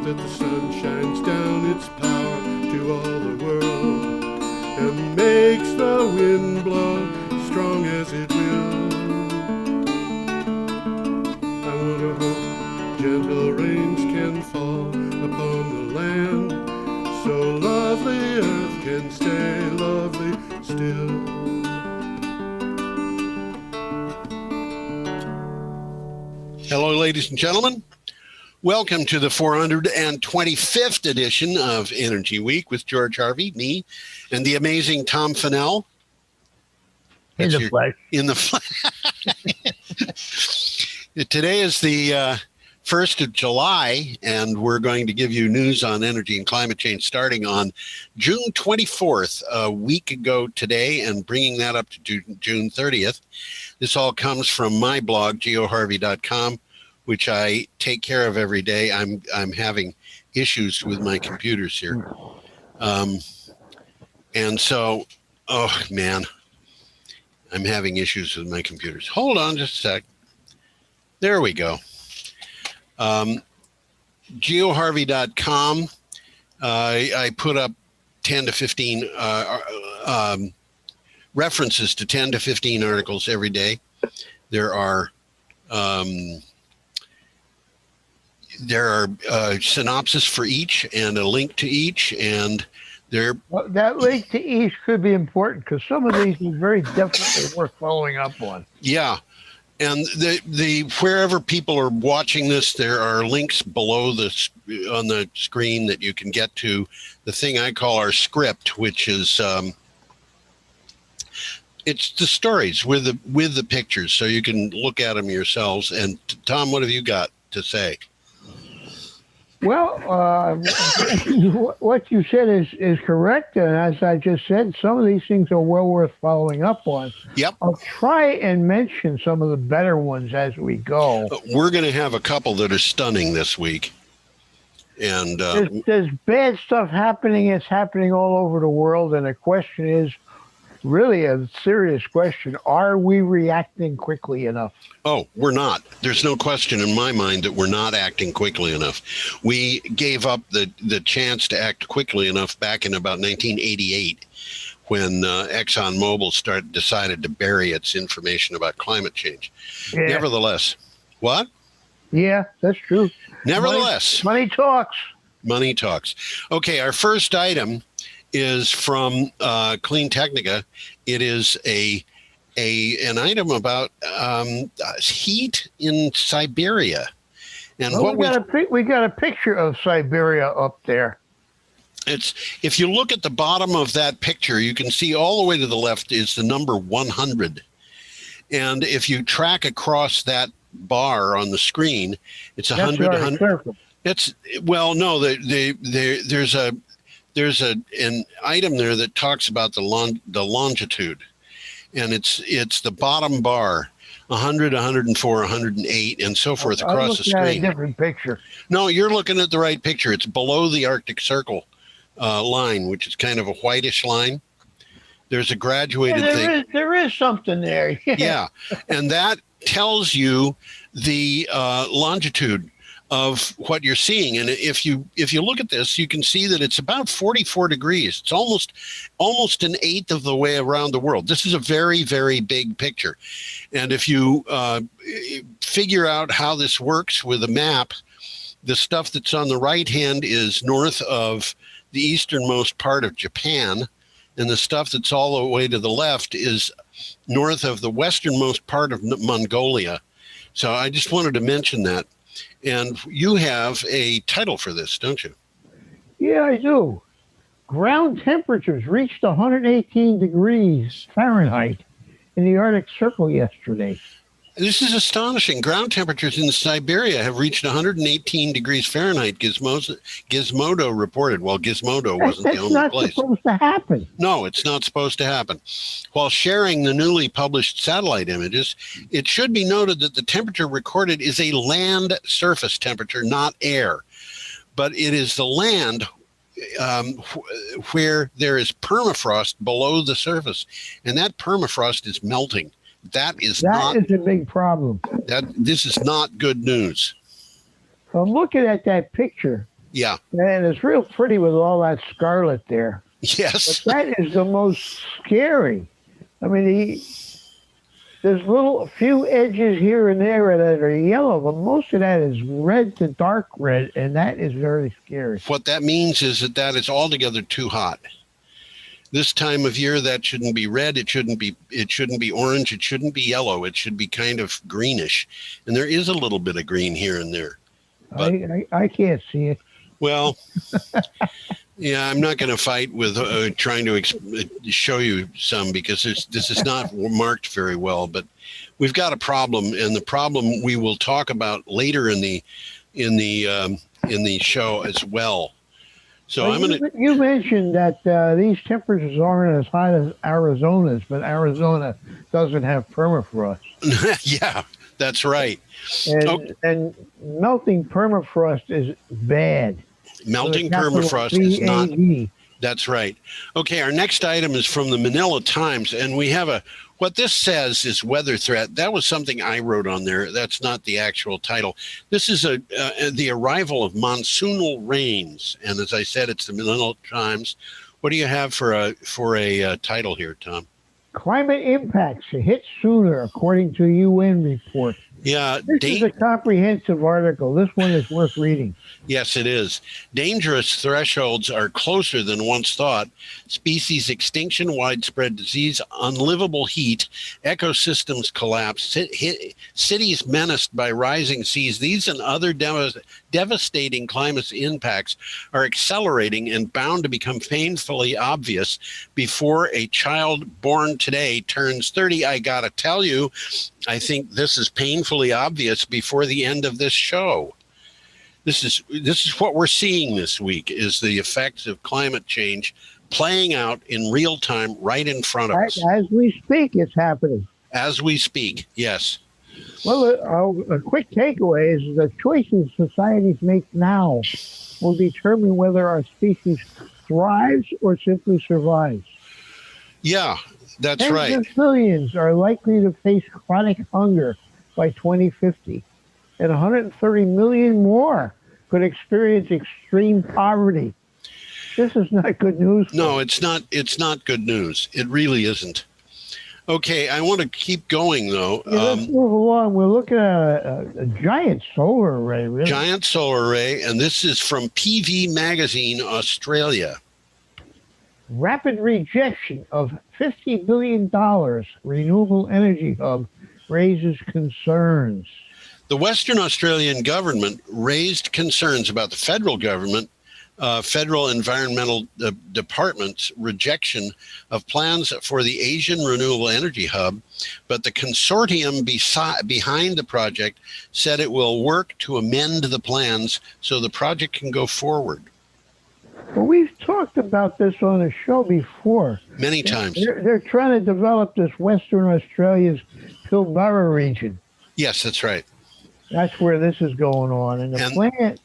that the sun shines down its power to all the world and makes the wind blow strong as it will. I wonder how gentle rains can fall upon the land, so lovely earth can stay lovely still. Hello, ladies and gentlemen. Welcome to the 425th edition of Energy Week with George Harvey, me, and the amazing Tom Fennell. In the flesh. In the flesh. Today is the 1st of July, and we're going to give you news on energy and climate change starting on June 24th, a week ago today, and bringing that up to June 30th. This all comes from my blog, geoharvey.com, which I take care of every day. I'm having issues with my computers here. And so, oh man, I'm having issues with my computers. Hold on just a sec. There we go. Geoharvey.com. I put up 10 to 15 references to 10 to 15 articles every day. There are synopsis for each and a link to each, and well, that link to each could be important because some of these are very definitely worth following up on. Yeah, and the wherever people are watching this, there are links below this on the screen that you can get to the thing I call our script, which is it's the stories with the pictures, so you can look at them yourselves. And Tom, what have you got to say? Well, what you said is correct, and as I just said, some of these things are well worth following up on. Yep. I'll try and mention some of the better ones as we go. We're going to have a couple that are stunning this week. And there's bad stuff happening. It's happening all over the world, and the question is, really a serious question. Are we reacting quickly enough? Oh, we're not. There's no question in my mind that we're not acting quickly enough. We gave up the chance to act quickly enough back in about 1988 when ExxonMobil decided to bury its information about climate change. Yeah. Nevertheless, what? Yeah, that's true. Nevertheless. Money talks. Money talks. Okay, our first item is from Clean Technica. It is an item about heat in Siberia. And well, we got a picture of Siberia up there. If you look at the bottom of that picture, you can see all the way to the left is the number 100. And if you track across that bar on the screen, it's 100. 100. It's well, no, there's an item there that talks about the longitude, and it's the bottom bar, 100, 104, 108, and so forth across the screen. I'm looking at a different picture. No, you're looking at the right picture. It's below the Arctic Circle line, which is kind of a whitish line. There's a graduated thing. There is something there. Yeah, and that tells you the longitude of what you're seeing. And if you look at this, you can see that it's about 44 degrees. It's almost an eighth of the way around the world. This is a very, very big picture. And if you figure out how this works with a map, the stuff that's on the right hand is north of the easternmost part of Japan, and the stuff that's all the way to the left is north of the westernmost part of Mongolia. So I just wanted to mention that. And you have a title for this, don't you? Yeah, I do. Ground temperatures reached 118 degrees Fahrenheit in the Arctic Circle yesterday. This is astonishing. Ground temperatures in Siberia have reached 118 degrees Fahrenheit, Gizmodo reported. Well, Gizmodo wasn't the only place. That's not supposed to happen. No, it's not supposed to happen. While sharing the newly published satellite images, it should be noted that the temperature recorded is a land surface temperature, not air. But it is the land where there is permafrost below the surface, and that permafrost is melting. That is a big problem. This is not good news. I'm looking at that picture, Yeah. And it's real pretty with all that scarlet there. Yes. But that is the most scary. I mean, there's a few edges here and there that are yellow, but most of that is red to dark red, and that is very scary. What that means is that is altogether too hot. This time of year, that shouldn't be red. It shouldn't be orange. It shouldn't be yellow. It should be kind of greenish. And there is a little bit of green here and there. But, I can't see it. Well, yeah, I'm not going to fight with trying to show you some, because this is not marked very well. But we've got a problem, and the problem we will talk about later in the show as well. So well, You mentioned that these temperatures aren't as hot as Arizona's, but Arizona doesn't have permafrost. Yeah, that's right. And melting permafrost is bad. Melting permafrost is not. That's right. Okay, our next item is from the Manila Times, and we have what this says is weather threat. That was something I wrote on there. That's not the actual title. This is the arrival of monsoonal rains, and as I said, it's the Manila Times. What do you have for a title here, Tom? Climate impacts hit sooner, according to UN report. Yeah, this is a comprehensive article. This one is worth reading. Yes, it is. Dangerous thresholds are closer than once thought. Species extinction, widespread disease, unlivable heat, ecosystems collapse, cities menaced by rising seas. These and other devastating climate impacts are accelerating and bound to become painfully obvious before a child born today turns 30. I gotta tell you, I think this is painfully obvious before the end of this show. This is what we're seeing this week, is the effects of climate change playing out in real time right in front of us. As we speak, it's happening. As we speak, yes. Well, a quick takeaway is the choices societies make now will determine whether our species thrives or simply survives. Yeah, that's right. Tens of millions are likely to face chronic hunger by 2050, and 130 million more could experience extreme poverty. This is not good news. No, it's not. It's not good news. It really isn't. Okay, I want to keep going, though. Yeah, let's move along. We're looking at a giant solar array, really. Giant solar array, and this is from PV Magazine, Australia. Rapid rejection of $50 billion renewable energy hub raises concerns. The Western Australian government raised concerns about the federal government, Federal Environmental Department's rejection of plans for the Asian Renewable Energy Hub, but the consortium behind the project said it will work to amend the plans so the project can go forward. Well, we've talked about this on the show before. Many times. They're trying to develop this Western Australia's Pilbara region. Yes, that's right. That's where this is going on. And plan,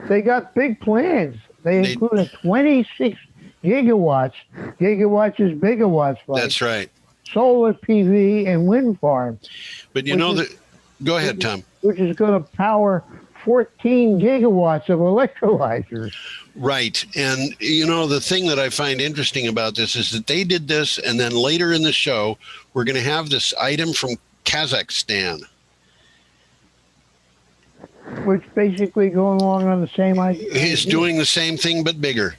they got big plans. They include a 26 gigawatts. Gigawatts is bigawatts. That's right. Solar PV and wind farm. But you know that. Go ahead, Tom. Which is going to power 14 gigawatts of electrolyzers. Right. And, you know, the thing that I find interesting about this is that they did this, and then later in the show, we're going to have this item from Kazakhstan. Which basically going along on the same idea. He's doing the same thing, but bigger.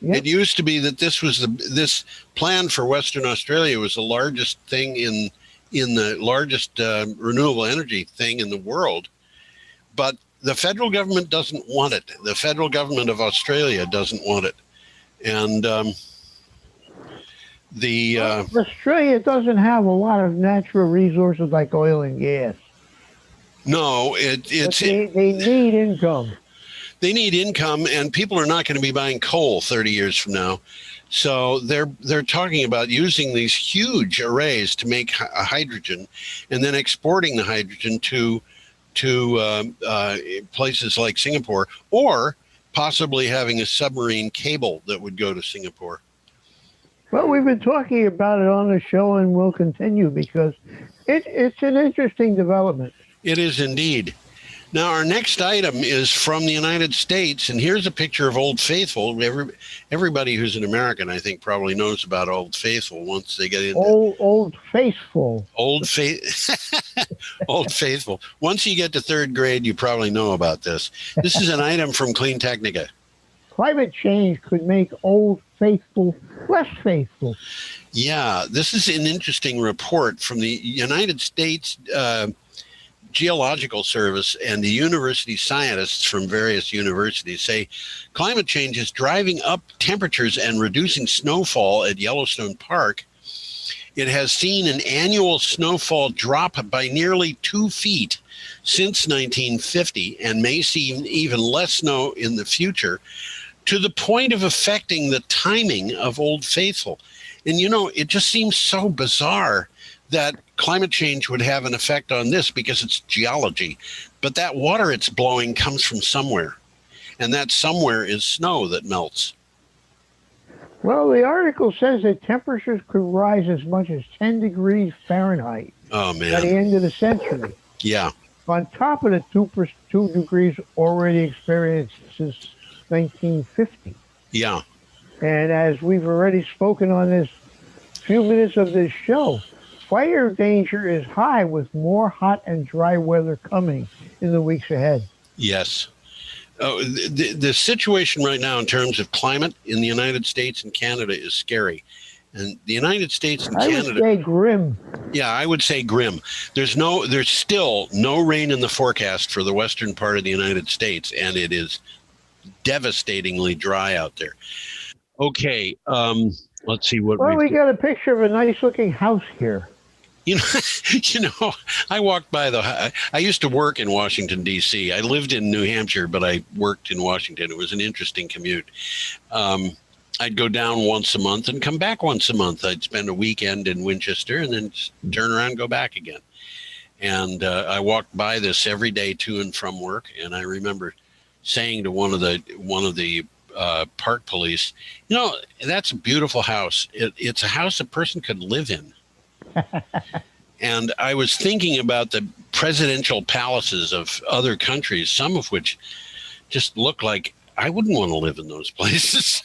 Yep. It used to be that this plan for Western Australia was the largest thing in the largest renewable energy thing in the world. But the federal government doesn't want it. The federal government of Australia doesn't want it. And Australia doesn't have a lot of natural resources like oil and gas. No, they need income. They need income, and people are not going to be buying coal 30 years from now. So they're talking about using these huge arrays to make hydrogen, and then exporting the hydrogen to places like Singapore, or possibly having a submarine cable that would go to Singapore. Well, we've been talking about it on the show, and we'll continue because it's an interesting development. It is indeed. Now, our next item is from the United States, and here's a picture of Old Faithful. Everybody who's an American, I think, probably knows about Old Faithful once they get into Old Faithful. Old Faithful. Once you get to third grade, you probably know about this. This is an item from Clean Technica. Climate change could make Old Faithful less faithful. Yeah, this is an interesting report from the United States Geological Service, and the university scientists from various universities say climate change is driving up temperatures and reducing snowfall at Yellowstone Park. It has seen an annual snowfall drop by nearly 2 feet since 1950 and may see even less snow in the future, to the point of affecting the timing of Old Faithful. And, you know, it just seems so bizarre that climate change would have an effect on this because it's geology. But that water it's blowing comes from somewhere. And that somewhere is snow that melts. Well, the article says that temperatures could rise as much as 10 degrees Fahrenheit by the end of the century. Yeah. On top of the 2 degrees already experienced since 1950. Yeah. And as we've already spoken on this few minutes of this show, fire danger is high with more hot and dry weather coming in the weeks ahead. Yes. The situation right now in terms of climate in the United States and Canada is scary. And the United States and Canada... I would say grim. Yeah, I would say grim. There's still no rain in the forecast for the western part of the United States, and it is devastatingly dry out there. Okay, let's see what we got a picture of a nice-looking house here. You know, I walked by I used to work in Washington, D.C. I lived in New Hampshire, but I worked in Washington. It was an interesting commute. I'd go down once a month and come back once a month. I'd spend a weekend in Winchester and then turn around and go back again. And I walked by this every day to and from work. And I remember saying to one of the park police, you know, that's a beautiful house. It's a house a person could live in. And I was thinking about the presidential palaces of other countries, some of which just look like I wouldn't want to live in those places.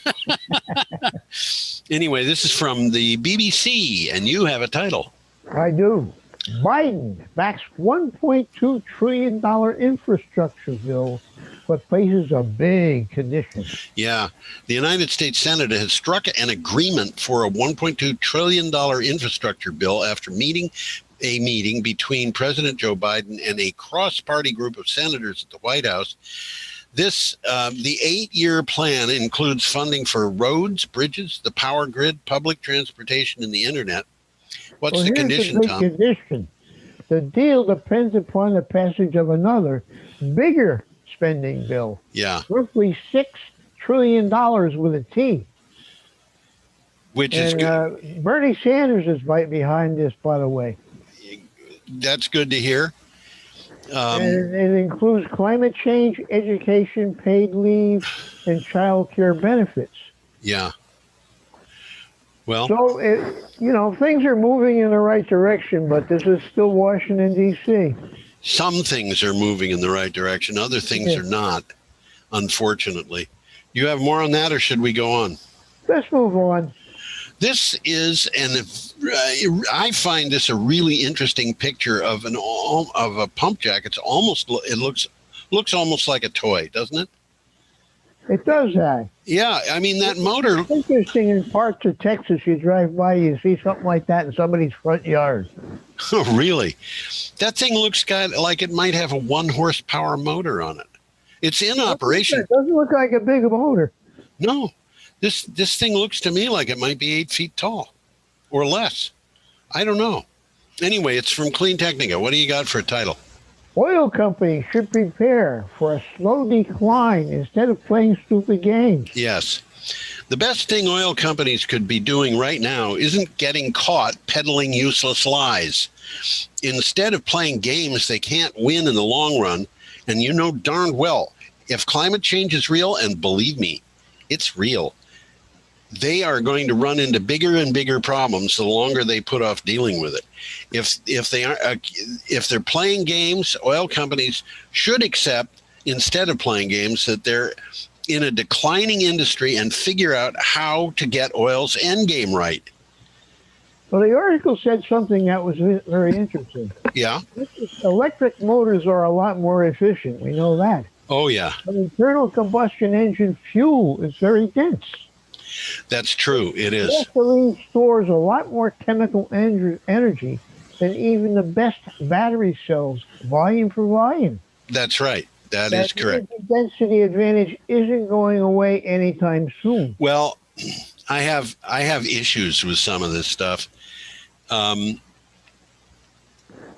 Anyway, this is from the BBC, and you have a title. I do. Biden backs $1.2 trillion infrastructure bill, but faces a big condition. Yeah. The United States Senate has struck an agreement for a $1.2 trillion infrastructure bill after a meeting between President Joe Biden and a cross-party group of senators at the White House. This, the 8-year plan includes funding for roads, bridges, the power grid, public transportation, and the internet. What's the condition, Tom? Condition. The deal depends upon the passage of another bigger spending bill. Yeah. Roughly $6 trillion with a T. Which is good. Bernie Sanders is right behind this, by the way. That's good to hear. And it includes climate change, education, paid leave, and child care benefits. Yeah. Well, so, things are moving in the right direction, but this is still Washington, D.C. Some things are moving in the right direction. Other things are not, unfortunately. Do you have more on that, or should we go on? Let's move on. This is, I find this a really interesting picture of a pump jack. It looks almost like a toy, doesn't it? It does that. Yeah, I mean that motor. It's interesting. In parts of Texas, you drive by, you see something like that in somebody's front yard. Oh, really? That thing looks like it might have a 1 horsepower motor on it. It's in operation. It doesn't look like a big motor. No. This thing looks to me like it might be 8 feet tall or less. I don't know. Anyway, it's from Clean Technica. What do you got for a title? Oil companies should prepare for a slow decline instead of playing stupid games. Yes. The best thing oil companies could be doing right now isn't getting caught peddling useless lies. Instead of playing games they can't win in the long run, and you know darn well, if climate change is real, and believe me, it's real, they are going to run into bigger and bigger problems the longer they put off dealing with it. If they're playing games, oil companies should accept, instead of playing games, that they're in a declining industry and figure out how to get oil's end game right. Well, the article said something that was very interesting. Yeah. Electric motors are a lot more efficient. We know that. Oh, yeah. But internal combustion engine fuel is very dense. That's true. It is. Gasoline stores a lot more chemical energy than even the best battery cells, volume for volume. That's right. That is correct. The density advantage isn't going away anytime soon. Well, I have issues with some of this stuff.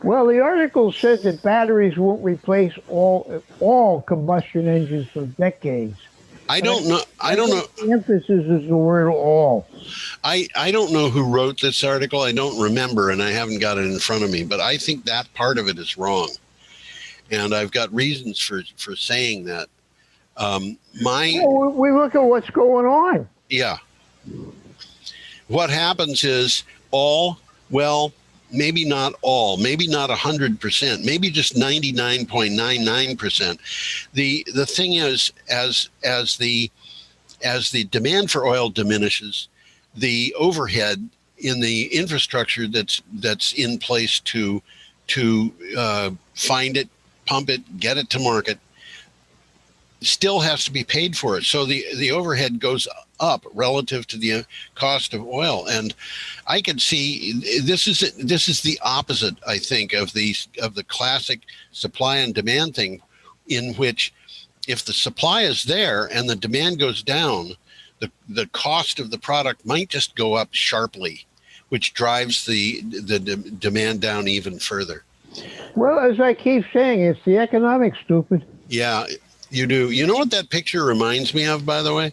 Well, the article says that batteries won't replace all combustion engines for decades. I don't know. The emphasis is the word all. I don't know who wrote this article. I don't remember, and I haven't got it in front of me. But I think that part of it is wrong, and I've got reasons for saying that. We look at what's going on. Yeah. What happens is maybe not all, maybe not 100%, maybe just 99.99%. The thing is, as the demand for oil diminishes, the overhead in the infrastructure that's in place to find it, pump it, get it to market, still has to be paid for it. So the overhead goes up relative to the cost of oil. And I can see this is the opposite, I think, of the classic supply and demand thing, in which if the supply is there and the demand goes down, the cost of the product might just go up sharply, which drives the demand down even further. Well, as I keep saying, it's the economics, stupid. Yeah, you do. You know what that picture reminds me of, by the way?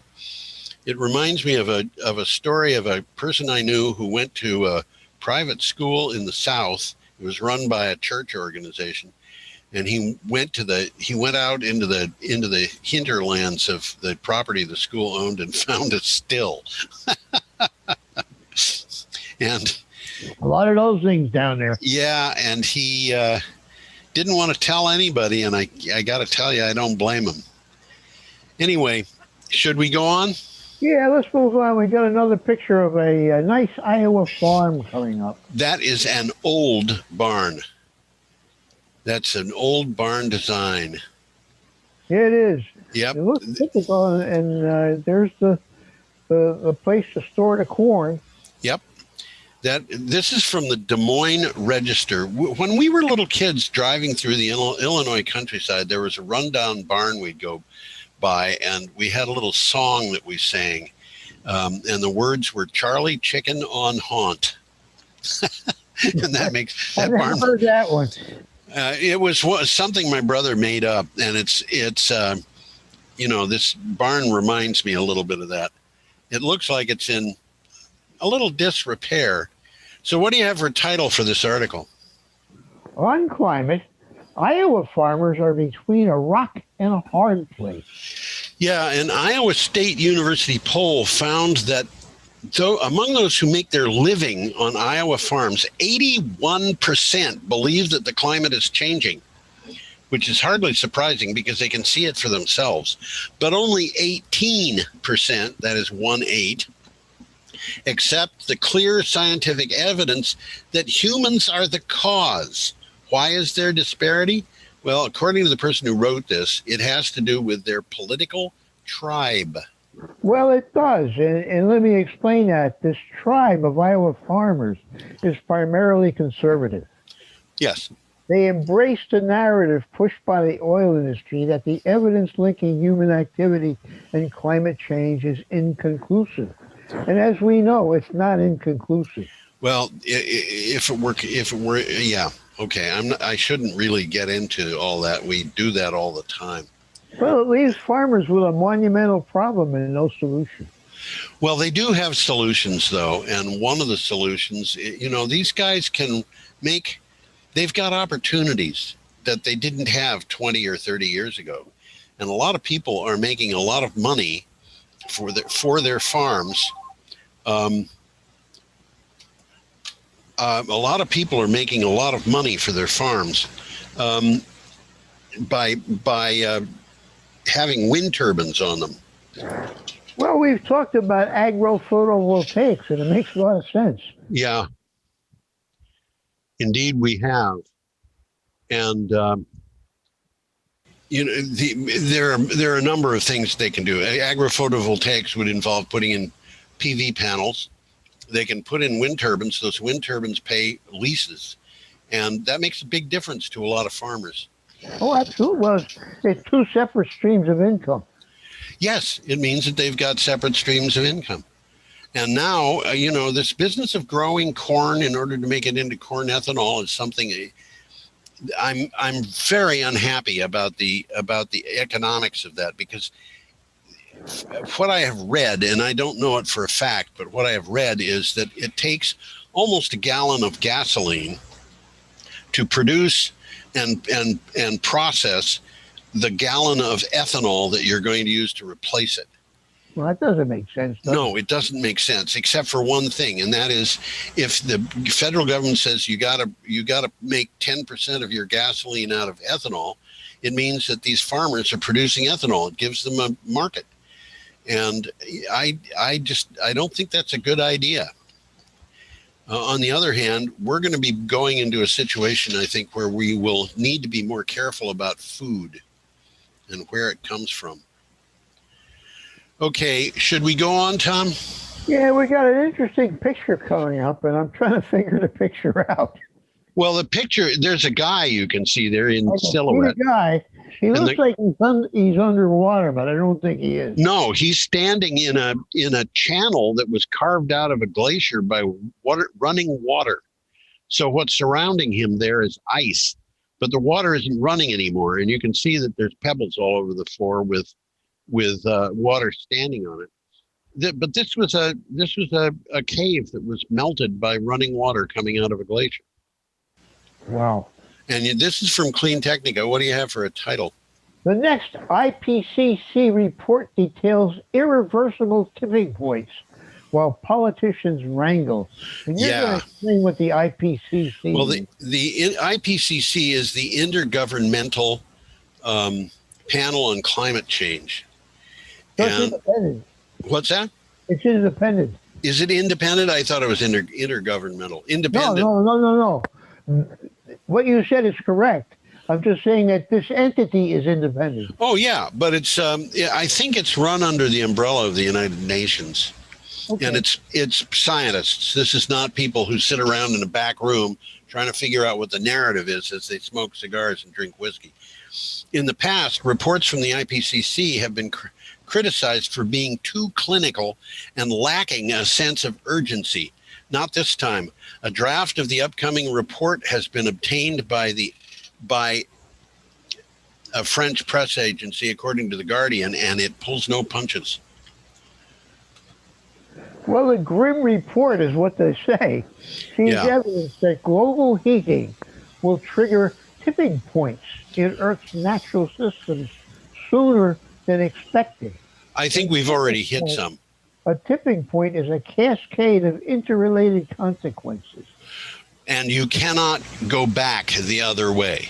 It reminds me of a story of a person I knew who went to a private school in the South. It was run by a church organization, and he went out into the hinterlands of the property the school owned and found a still. And a lot of those things down there. Yeah, and he didn't want to tell anybody, and I got to tell you, I don't blame him. Anyway, should we go on? Yeah, let's move on. We got another picture of a nice Iowa farm coming up. That is an old barn. That's an old barn design. Yeah, it is. Yep. It looks typical, and there's the place to store the corn. Yep. This is from the Des Moines Register. When we were little kids driving through the Illinois countryside, there was a rundown barn we'd go by, and we had a little song that we sang, and the words were "Charlie Chicken on Haunt," and that makes that barn. I've heard that one. It was something my brother made up, and it's this barn reminds me a little bit of that. It looks like it's in a little disrepair. So what do you have for a title for this article? On climate, Iowa farmers are between a rock and a hard place. Yeah, an Iowa State University poll found that among those who make their living on Iowa farms, 81% believe that the climate is changing, which is hardly surprising because they can see it for themselves. But only 18%, that is 1/8, accept the clear scientific evidence that humans are the cause. Why is there disparity? Well, according to the person who wrote this, it has to do with their political tribe. Well, it does. And let me explain that. This tribe of Iowa farmers is primarily conservative. Yes. They embrace the narrative pushed by the oil industry that the evidence linking human activity and climate change is inconclusive. And as we know, it's not inconclusive. Well, if it were, yeah, okay. I shouldn't really get into all that. We do that all the time. Well, it leaves farmers with a monumental problem and no solution. Well, they do have solutions, though, and one of the solutions, these guys they've got opportunities that they didn't have 20 or 30 years ago, and a lot of people are making a lot of money for their farms A lot of people are making a lot of money for their farms by having wind turbines on them. Well, we've talked about agro-photovoltaics, and it makes a lot of sense. Yeah, indeed we have. And there are a number of things they can do. Agro-photovoltaics would involve putting in PV panels. They can put in wind turbines. Those wind turbines pay leases, and that makes a big difference to a lot of farmers. Oh, absolutely. Well, it's two separate streams of income. Yes, it means that they've got separate streams of income. And now, this business of growing corn in order to make it into corn ethanol is something I'm very unhappy about the economics of that, because what I have read, and I don't know it for a fact, but what I have read is that it takes almost a gallon of gasoline to produce and process the gallon of ethanol that you're going to use to replace it. Well, that doesn't make sense. No, it doesn't make sense, except for one thing, and that is if the federal government says you gotta make 10% of your gasoline out of ethanol, it means that these farmers are producing ethanol. It gives them a market, and I don't think that's a good idea. On the other hand, we're going to be going into a situation, I think, where we will need to be more careful about food and where it comes from. Okay, should we go on, Tom? Yeah, we got an interesting picture coming up, and I'm trying to figure the picture out. Well, the picture, there's a guy you can see there in silhouette. See the guy. He looks like he's underwater, but I don't think he is. No, he's standing in a channel that was carved out of a glacier by running water. So what's surrounding him there is ice, but the water isn't running anymore, and you can see that there's pebbles all over the floor with water standing on it. But this was a cave that was melted by running water coming out of a glacier. Wow. And this is from Clean Technica. What do you have for a title? The next IPCC report details irreversible tipping points while politicians wrangle. And you're going to explain what the IPCC is. Well, the IPCC is the Intergovernmental Panel on Climate Change. So it's independent. What's that? It's independent. Is it independent? I thought it was intergovernmental. Independent. No. What you said is correct. I'm just saying that this entity is independent. Oh, yeah, but it's I think it's run under the umbrella of the United Nations. Okay. And it's scientists. This is not people who sit around in a back room trying to figure out what the narrative is as they smoke cigars and drink whiskey. In the past, reports from the IPCC have been criticized for being too clinical and lacking a sense of urgency. Not this time. A draft of the upcoming report has been obtained by a French press agency, according to The Guardian, and it pulls no punches. Well, the grim report is what they say. Seems evidence that global heating will trigger tipping points in Earth's natural systems sooner than expected. I think we've already hit some. A tipping point is a cascade of interrelated consequences. And you cannot go back the other way.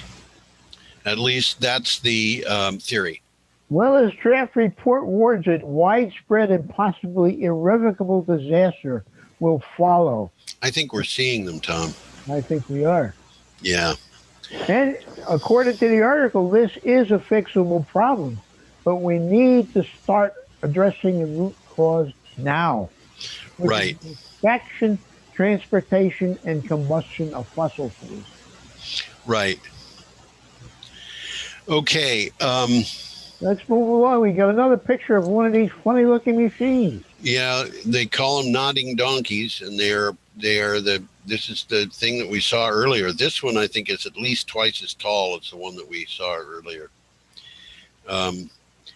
At least that's the theory. Well, his draft report warns that widespread and possibly irrevocable disaster will follow. I think we're seeing them, Tom. I think we are. Yeah. And according to the article, this is a fixable problem, but we need to start addressing the root cause now. Right. Extraction, transportation, and combustion of fossil fuels. Right. Okay. Let's move along. We got another picture of one of these funny-looking machines. Yeah, they call them nodding donkeys, and this is the thing that we saw earlier. This one, I think, is at least twice as tall as the one that we saw earlier. And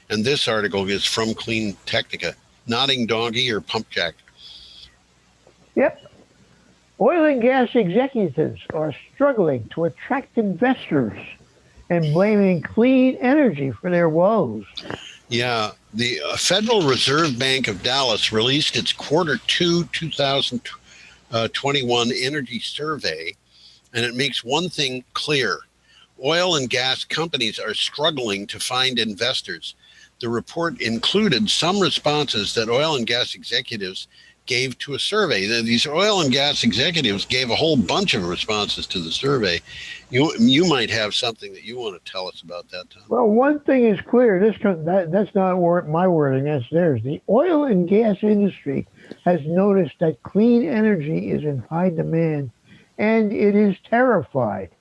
this article is from Clean Technica. Nodding donkey or pump jack? Yep. Oil and gas executives are struggling to attract investors and blaming clean energy for their woes. Yeah, The Federal Reserve Bank of Dallas released its Q2 2021 energy survey, and it makes one thing clear. Oil and gas companies are struggling to find investors. The report included some responses that oil and gas executives gave to a survey. These oil and gas executives gave a whole bunch of responses to the survey. You might have something that you want to tell us about that, Tom. Well, one thing is clear. That's not my wording. That's theirs. The oil and gas industry has noticed that clean energy is in high demand, and it is terrified.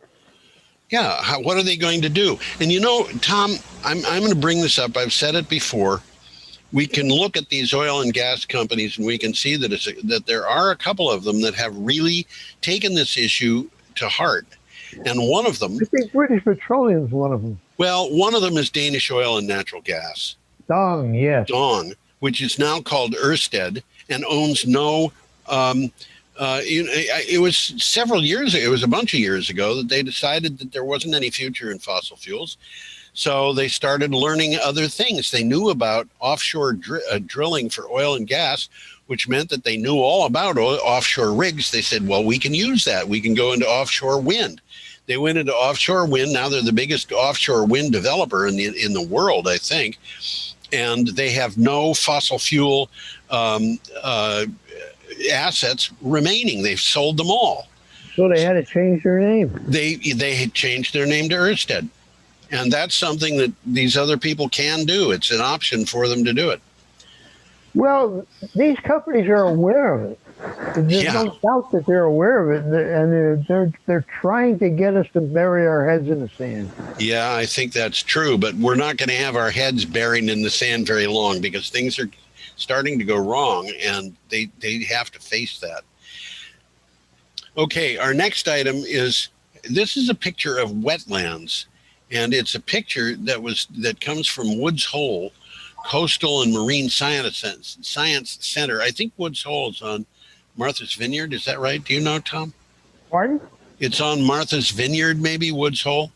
Yeah, what are they going to do? And Tom, I'm going to bring this up. I've said it before. We can look at these oil and gas companies, and we can see that there are a couple of them that have really taken this issue to heart. And one of them, I think British Petroleum is one of them. Well, one of them is Danish Oil and Natural Gas. Dong, yes. Dong, which is now called Ørsted and owns no. It was several years ago. It was a bunch of years ago that they decided that there wasn't any future in fossil fuels. So they started learning other things. They knew about offshore drilling for oil and gas, which meant that they knew all about offshore rigs. They said, well, we can use that. We can go into offshore wind. They went into offshore wind. Now they're the biggest offshore wind developer in the world, I think. And they have no fossil fuel assets remaining. They've sold them all. So they had to change their name. They had changed their name to Ørsted. And that's something that these other people can do. It's an option for them to do it. Well, these companies are aware of it. There's no doubt that they're aware of it, and they're trying to get us to bury our heads in the sand. Yeah, I think that's true, but we're not going to have our heads buried in the sand very long because things are starting to go wrong, and they have to face that. Okay, our next item is, this is a picture of wetlands. And it's a picture that comes from Woods Hole Coastal and Marine Science Center. I think Woods Hole is on Martha's Vineyard. Is that right? Do you know, Tom? Pardon? It's on Martha's Vineyard, maybe, Woods Hole?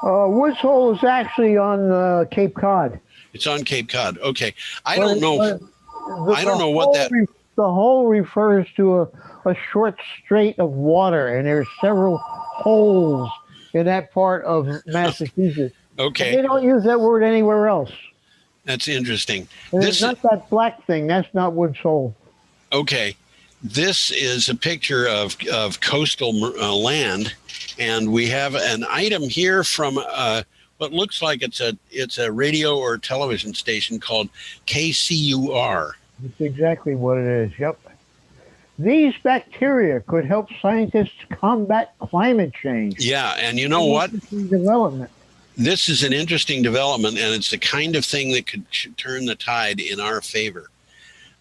Woods Hole is actually on Cape Cod. It's on Cape Cod. Okay. I don't know what that... The hole refers to a short strait of water, and there's several holes in that part of Massachusetts. Okay. And they don't use that word anywhere else. That's interesting. And it's not that black thing. That's not Woods Hole. Okay. This is a picture of coastal land, and we have an item here from what looks like it's a radio or television station called KCUR. That's exactly what it is. Yep. These bacteria could help scientists combat climate change. Yeah, and you know what? Development. This is an interesting development, and it's the kind of thing that could turn the tide in our favor.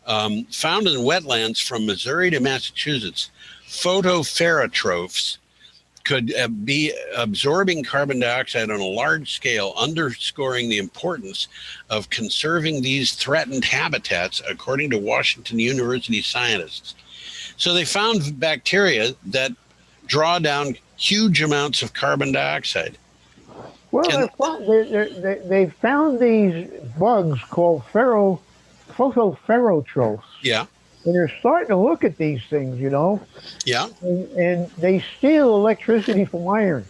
Found in wetlands from Missouri to Massachusetts, photoferrotrophs could be absorbing carbon dioxide on a large scale, underscoring the importance of conserving these threatened habitats, according to Washington University scientists. So they found bacteria that draw down huge amounts of carbon dioxide. Well, they found these bugs called photoferrotrophs. Yeah. And they're starting to look at these things, you know. Yeah. And they steal electricity from iron.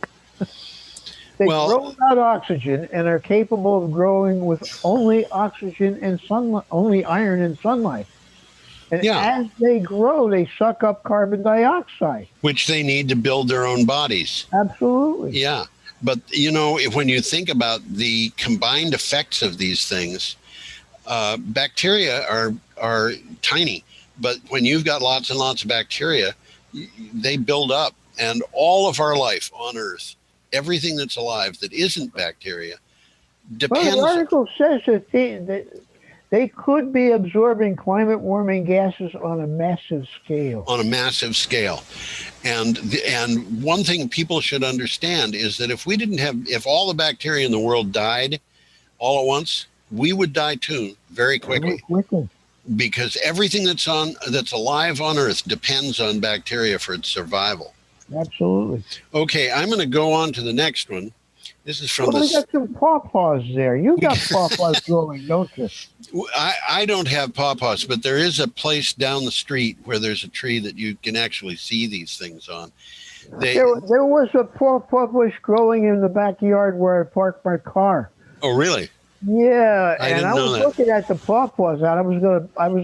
They grow without oxygen and are capable of growing with only oxygen and sunlight, only iron and sunlight. And as they grow, they suck up carbon dioxide, which they need to build their own bodies. Absolutely. Yeah. But, you know, when you think about the combined effects of these things, bacteria are tiny. But when you've got lots and lots of bacteria, they build up. And all of our life on Earth, everything that's alive that isn't bacteria, depends. Well, the article says that they could be absorbing climate warming gases on a massive scale. On a massive scale. And one thing people should understand is that if all the bacteria in the world died all at once, we would die too very quickly. Because everything that's alive on Earth depends on bacteria for its survival. Absolutely. Okay, I'm going to go on to the next one. This is from Well, we the. got some pawpaws there. You got pawpaws growing, don't you? I don't have pawpaws, but there is a place down the street where there's a tree that you can actually see these things on. There was a pawpaw bush growing in the backyard where I parked my car. Oh, really? Yeah, I and didn't I know was that. looking at the pawpaws, and I was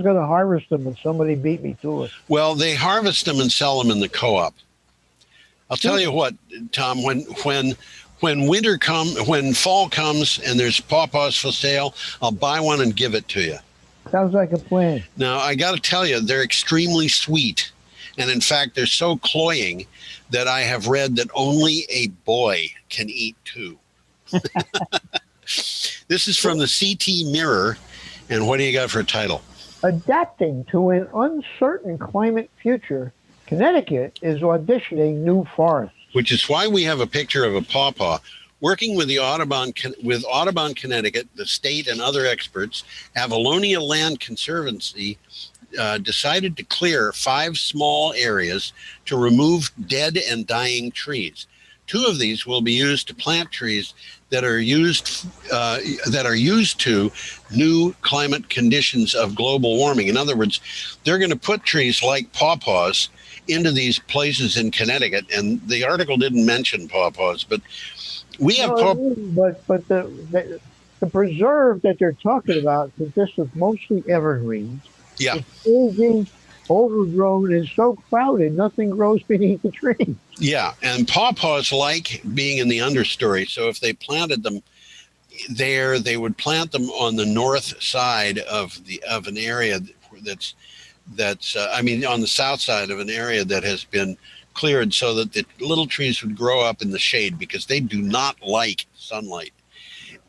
gonna harvest them, and somebody beat me to it. Well, they harvest them and sell them in the co-op. I'll tell you what, Tom. When fall comes and there's pawpaws for sale, I'll buy one and give it to you. Sounds like a plan. Now, I got to tell you, they're extremely sweet. And in fact, they're so cloying that I have read that only a boy can eat two. This is from the CT Mirror. And what do you got for a title? Adapting to an uncertain climate future, Connecticut is auditioning new forests. Which is why we have a picture of a pawpaw. Working with Audubon, Connecticut, the state and other experts, Avalonia Land Conservancy decided to clear 5 small areas to remove dead and dying trees. 2 of these will be used to plant trees that are used to new climate conditions of global warming. In other words, they're going to put trees like pawpaws into these places in Connecticut, and the article didn't mention pawpaws, but we have but the preserve that they're talking about consists of mostly evergreens. Yeah. It's aging, overgrown, and so crowded nothing grows beneath the tree. Yeah, and pawpaws like being in the understory, so if they planted them there, they would plant them on the north side of an area that's on the south side of an area that has been cleared, so that the little trees would grow up in the shade, because they do not like sunlight.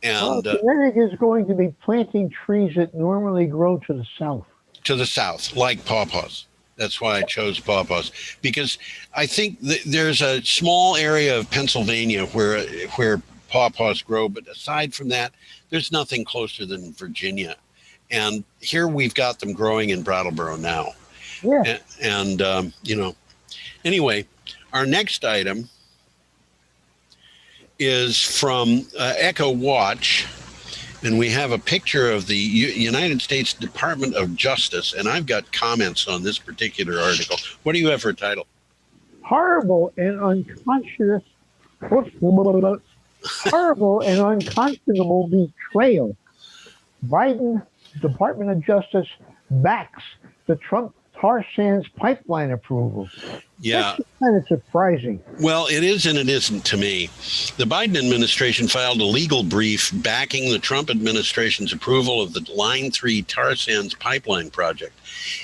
And Connecticut is going to be planting trees that normally grow to the south. To the south, like pawpaws. That's why I chose pawpaws, because I think there's a small area of Pennsylvania where pawpaws grow, but aside from that, there's nothing closer than Virginia. And here we've got them growing in Brattleboro now. Yeah. And anyway, our next item is from Echo Watch. And we have a picture of the United States Department of Justice. And I've got comments on this particular article. What do you have for a title? Horrible and unconscionable betrayal. Biden Department of Justice backs the Trump tar sands pipeline approval. Yeah. That's kind of surprising. Well, it is and it isn't to me. The Biden administration filed a legal brief backing the Trump administration's approval of the Line 3 tar sands pipeline project.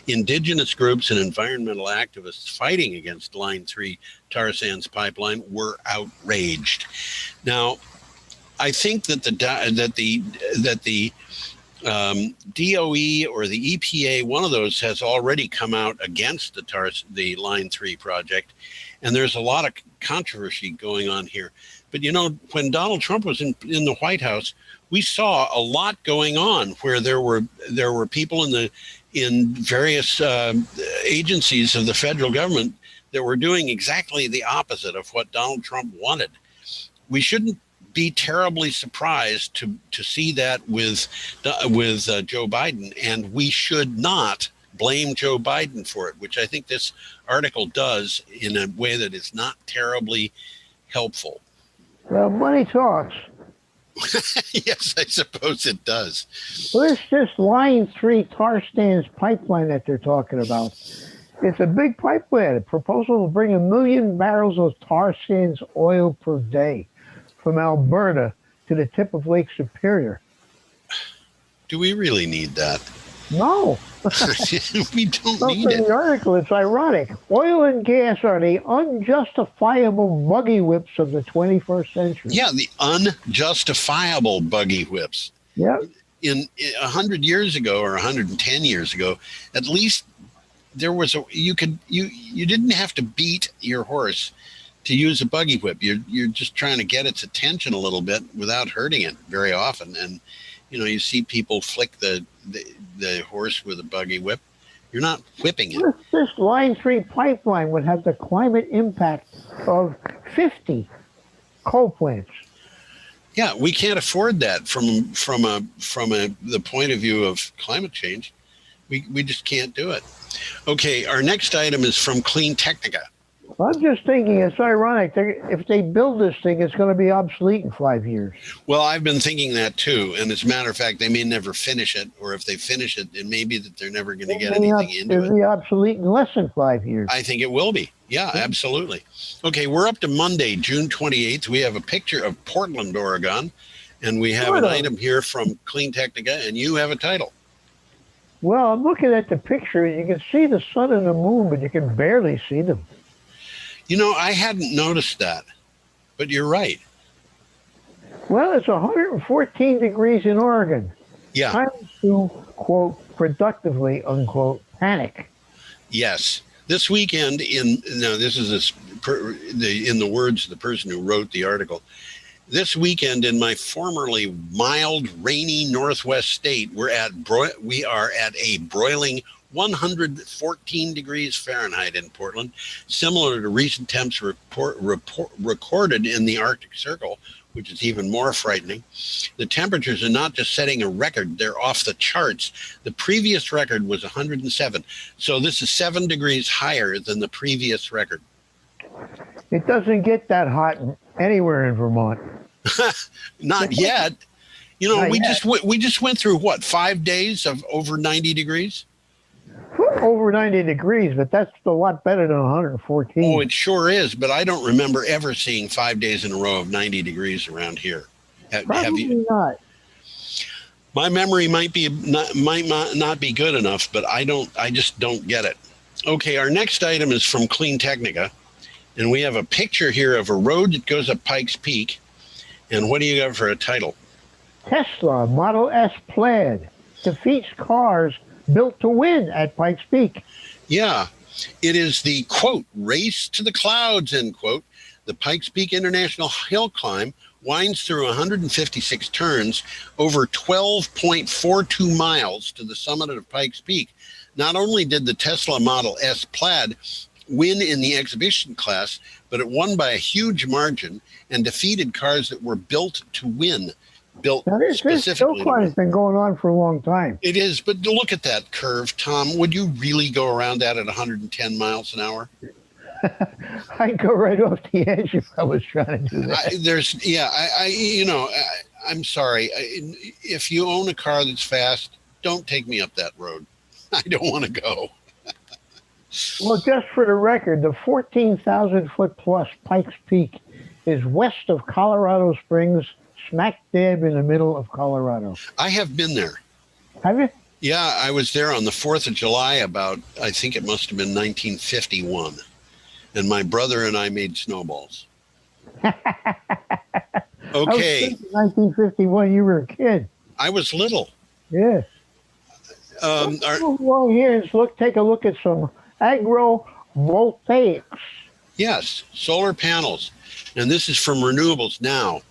Indigenous groups and environmental activists fighting against Line 3 tar sands pipeline were outraged. Now, I think that the DOE or the EPA, one of those, has already come out against the Line 3 project, and there's a lot of controversy going on here. But when Donald Trump was in the White House, we saw a lot going on where there were people in various agencies of the federal government that were doing exactly the opposite of what Donald Trump wanted. We shouldn't be terribly surprised to see that with Joe Biden, and we should not blame Joe Biden for it, which I think this article does in a way that is not terribly helpful. Well, money talks. Yes, I suppose it does. Well, this Line 3 tar sands pipeline that they're talking about, it's a big pipeline. A proposal will bring 1 million barrels of tar sands oil per day from Alberta to the tip of Lake Superior. Do we really need that? No. We don't need it. In the article, it's ironic. Oil and gas are the unjustifiable buggy whips of the 21st century. Yeah, the unjustifiable buggy whips. Yeah. In 100 years ago or 110 years ago, at least there was you didn't have to beat your horse to use a buggy whip. You're just trying to get its attention a little bit without hurting it very often. And you see people flick the horse with a buggy whip. You're not whipping it. This Line 3 pipeline would have the climate impact of 50 coal plants. Yeah, we can't afford that from the point of view of climate change. We just can't do it. Okay, our next item is from Clean Technica. I'm just thinking it's ironic. If they build this thing, it's going to be obsolete in 5 years. Well, I've been thinking that too. And as a matter of fact, they may never finish it. Or if they finish it, it may be that they're never going to get anything into it. It'll be obsolete in less than 5 years. I think it will be. Yeah, absolutely. Okay, we're up to Monday, June 28th. We have a picture of Portland, Oregon. And we have an item here from Clean Technica. And you have a title. Well, I'm looking at the picture. You can see the sun and the moon, but you can barely see them. You know, I hadn't noticed that, but you're right. Well, it's 114 degrees in Oregon. Yeah. Time to, quote, productively, unquote, panic. Yes. This weekend in the words of the person who wrote the article, this weekend in my formerly mild, rainy Northwest state, we are at a broiling 114 degrees Fahrenheit in Portland, similar to recent temps recorded in the Arctic Circle, which is even more frightening. The temperatures are not just setting a record, they're off the charts. The previous record was 107. So this is 7 degrees higher than the previous record. It doesn't get that hot anywhere in Vermont. Not yet. You know, we just went through what, 5 days of over 90 degrees? Over 90 degrees, but that's a lot better than 114. Oh, it sure is, but I don't remember ever seeing 5 days in a row of 90 degrees around here. Probably not. My memory might not be good enough, but I just don't get it. Okay, our next item is from Clean Technica, and we have a picture here of a road that goes up Pikes Peak. And what do you got for a title? Tesla Model S Plaid defeats cars built to win at Pikes Peak. Yeah, it is the, quote, race to the clouds, end quote. The Pikes Peak International Hill Climb winds through 156 turns over 12.42 miles to the summit of Pikes Peak. Not only did the Tesla Model S Plaid win in the exhibition class, but it won by a huge margin and defeated cars that were built to win. This hill climb has been going on for a long time. It is, but look at that curve, Tom. Would you really go around that at 110 miles an hour? I'd go right off the edge if I was trying to do that. I'm sorry. If you own a car that's fast, don't take me up that road. I don't want to go. Well, just for the record, the 14,000-foot plus Pikes Peak is west of Colorado Springs, smack dab in the middle of Colorado. I have been there. Have you? Yeah, I was there on the 4th of July I think it must have been 1951. And my brother and I made snowballs. Okay. 1951, you were a kid. I was little. Yeah. Let's move along here and take a look at some agrovoltaics. Yes, solar panels. And this is from Renewables Now.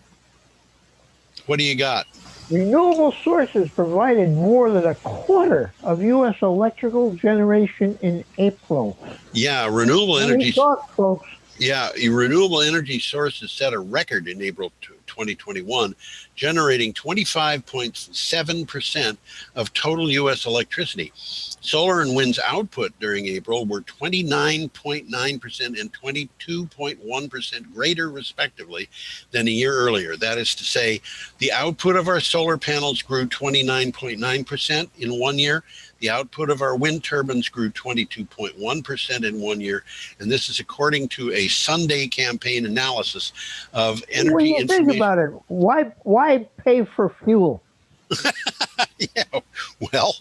What do you got? Renewable sources provided more than a quarter of U.S. electrical generation in April. Yeah, renewable energy. Folks. Yeah, renewable energy sources set a record in April 2021, generating 25.7% of total U.S. electricity. Solar and wind's output during April were 29.9% and 22.1% greater, respectively, than a year earlier. That is to say, the output of our solar panels grew 29.9% in 1 year. The output of our wind turbines grew 22.1% in 1 year. And this is according to a Sunday campaign analysis of energy information. When you think about it, why pay for fuel? Yeah, well,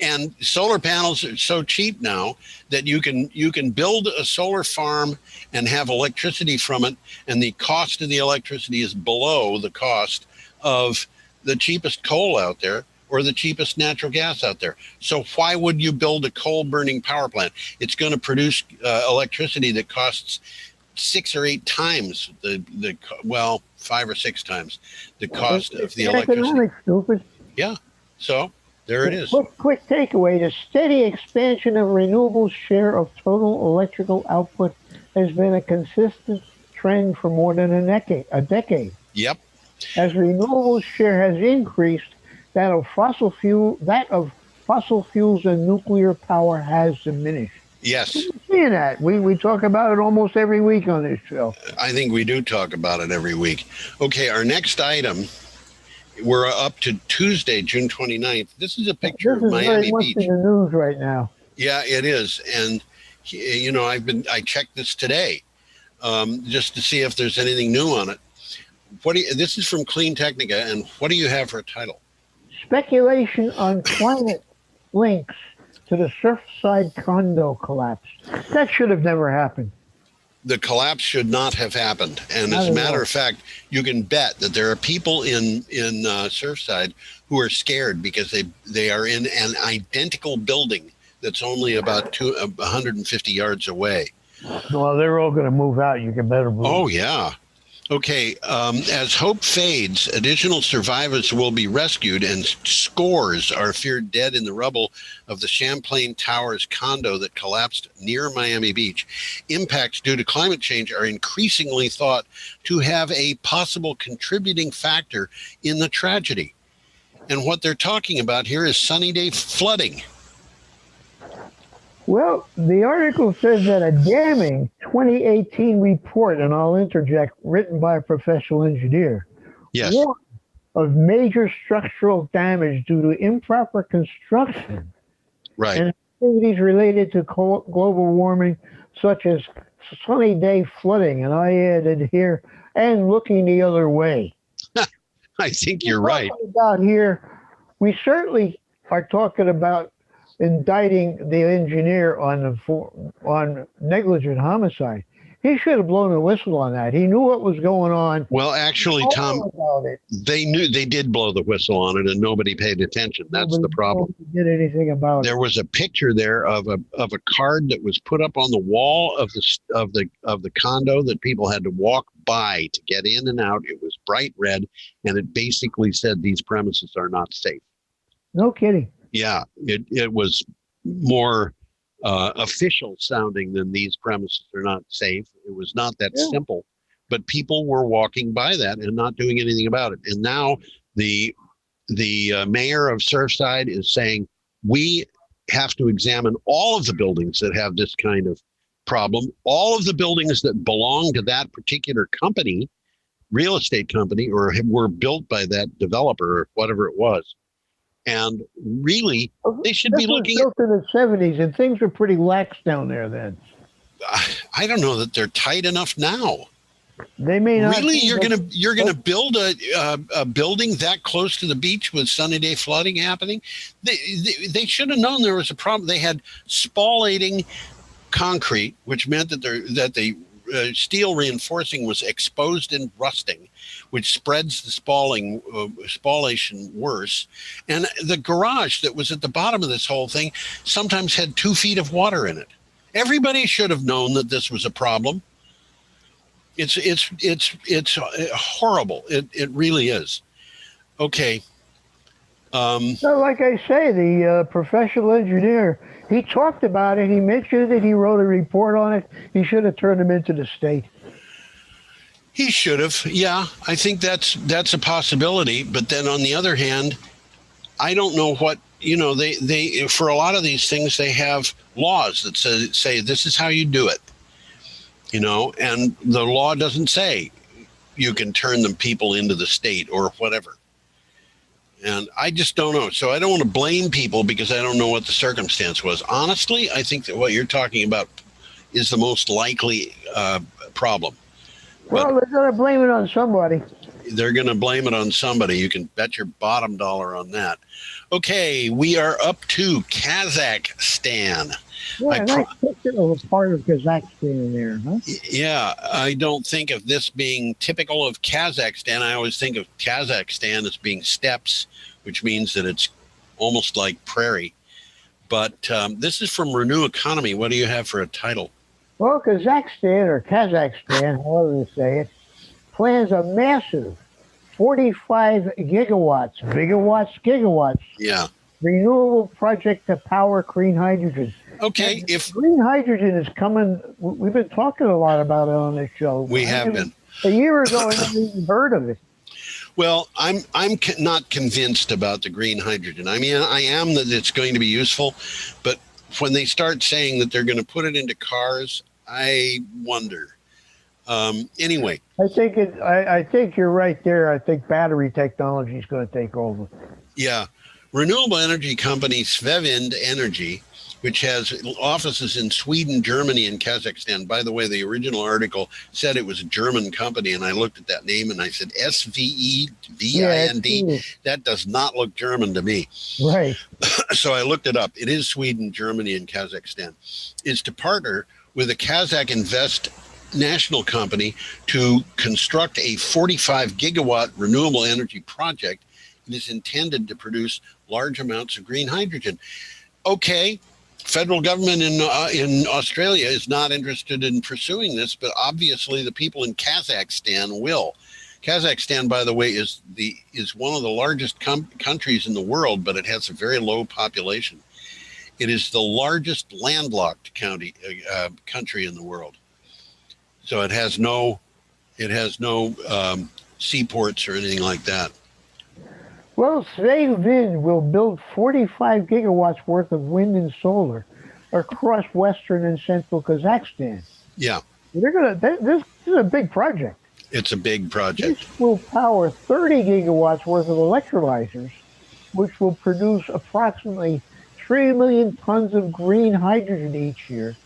and solar panels are so cheap now that you can build a solar farm and have electricity from it, and the cost of the electricity is below the cost of the cheapest coal out there or the cheapest natural gas out there. So why would you build a coal-burning power plant? It's going to produce electricity that costs 6 or 8 times 5 or 6 times the cost of the electricity. Economics, stupid. Yeah. So there it is. Quick takeaway: the steady expansion of renewables' share of total electrical output has been a consistent trend for more than a decade. Yep. As renewables share has increased, that of fossil fuels and nuclear power has diminished. Yes, Seeing that, we talk about it almost every week on this show. I think we do talk about it every week. Okay, our next item, we're up to Tuesday, June 29th. This is a picture This of is very Miami much Beach. in the news right now. Yeah, it is. And, you know, I checked this today just to see if there's anything new on it. This is from Clean Technica, and what do you have for a title? Speculation on climate links to the Surfside condo collapse. That should have never happened. The collapse should not have happened. And Not as a at matter all. of fact, you can bet that there are people in Surfside who are scared because they are in an identical building that's only about 150 yards away. Well, they're all going to move out. You can better move. Oh, yeah. Okay, as hope fades, additional survivors will be rescued, and scores are feared dead in the rubble of the Champlain Towers condo that collapsed near Miami Beach. Impacts due to climate change are increasingly thought to have a possible contributing factor in the tragedy. And what they're talking about here is sunny day flooding. Well, the article says that a damning 2018 report, and I'll interject, written by a professional engineer, Yes. warned of major structural damage due to improper construction Right. and activities related to global warming, such as sunny day flooding. And I added here, and looking the other way. I think you're right. About here, we certainly are talking about indicting the engineer on negligent homicide. He should have blown a whistle on that. He knew what was going on. Well, actually, Tom, About it. they did blow the whistle on it, and nobody paid attention. That's the problem. Nobody did anything about it. There was a picture there of a card that was put up on the wall of the condo that people had to walk by to get in and out. It was bright red, and it basically said these premises are not safe. No kidding. Yeah, it was more official sounding than these premises are not safe. It was not that simple, but people were walking by that and not doing anything about it. And now the mayor of Surfside is saying we have to examine all of the buildings that have this kind of problem, all of the buildings that belong to that particular company, real estate company, or were built by that developer or whatever it was. And really, they should be looking built in the 70s, and things were pretty lax down there then. I don't know that they're tight enough now. They may not. Really, you're gonna build a building that close to the beach with sunny day flooding happening? They should have known there was a problem. They had spallating concrete, which meant that the steel reinforcing was exposed and rusting, which spreads the spallation worse. And the garage that was at the bottom of this whole thing sometimes had 2 feet of water in it. Everybody should have known that this was a problem. It's horrible. It really is. Okay. So like I say, the professional engineer, he talked about it. He mentioned it. He wrote a report on it. He should have turned him into the state. He should have. Yeah, I think that's a possibility. But then on the other hand, I don't know what, they for a lot of these things, they have laws that say this is how you do it, and the law doesn't say you can turn the people into the state or whatever. And I just don't know. So I don't want to blame people because I don't know what the circumstance was. Honestly, I think that what you're talking about is the most likely problem. Well, they're going to blame it on somebody. They're going to blame it on somebody. You can bet your bottom dollar on that. Okay, we are up to Kazakhstan. Yeah, nice picture of a part of Kazakhstan there, huh? Yeah, I don't think of this being typical of Kazakhstan. I always think of Kazakhstan as being steppes, which means that it's almost like prairie. But this is from Renew Economy. What do you have for a title? Well, Kazakhstan, however you say it, plans a massive 45 gigawatts, Yeah. renewable project to power green hydrogen. Okay, if green hydrogen is coming, we've been talking a lot about it on this show. we have been. A year ago, I never even heard of it. Well, not convinced about the green hydrogen. I mean, I am that it's going to be useful, but when they start saying that they're going to put it into cars, I wonder. Anyway, I think you're right there. I think battery technology is going to take over. Yeah. Renewable energy company Svevind Energy, which has offices in Sweden, Germany, and Kazakhstan. By the way, the original article said it was a German company, and I looked at that name and I said, SVEVIND? Yeah, that does not look German to me. right. So I looked it up. It is Sweden, Germany, and Kazakhstan. Is to partner with a Kazakh Invest national company to construct a 45 gigawatt renewable energy project. It is intended to produce large amounts of green hydrogen. Okay, federal government in Australia is not interested in pursuing this, but obviously the people in Kazakhstan will. Kazakhstan, by the way, is one of the largest countries in the world, but it has a very low population. It is the largest landlocked country in the world. So it has no seaports or anything like that. Well, Svevind will build 45 gigawatts worth of wind and solar across western and central Kazakhstan. Yeah. This is a big project. It's a big project. This will power 30 gigawatts worth of electrolyzers, which will produce approximately 3 million tons of green hydrogen each year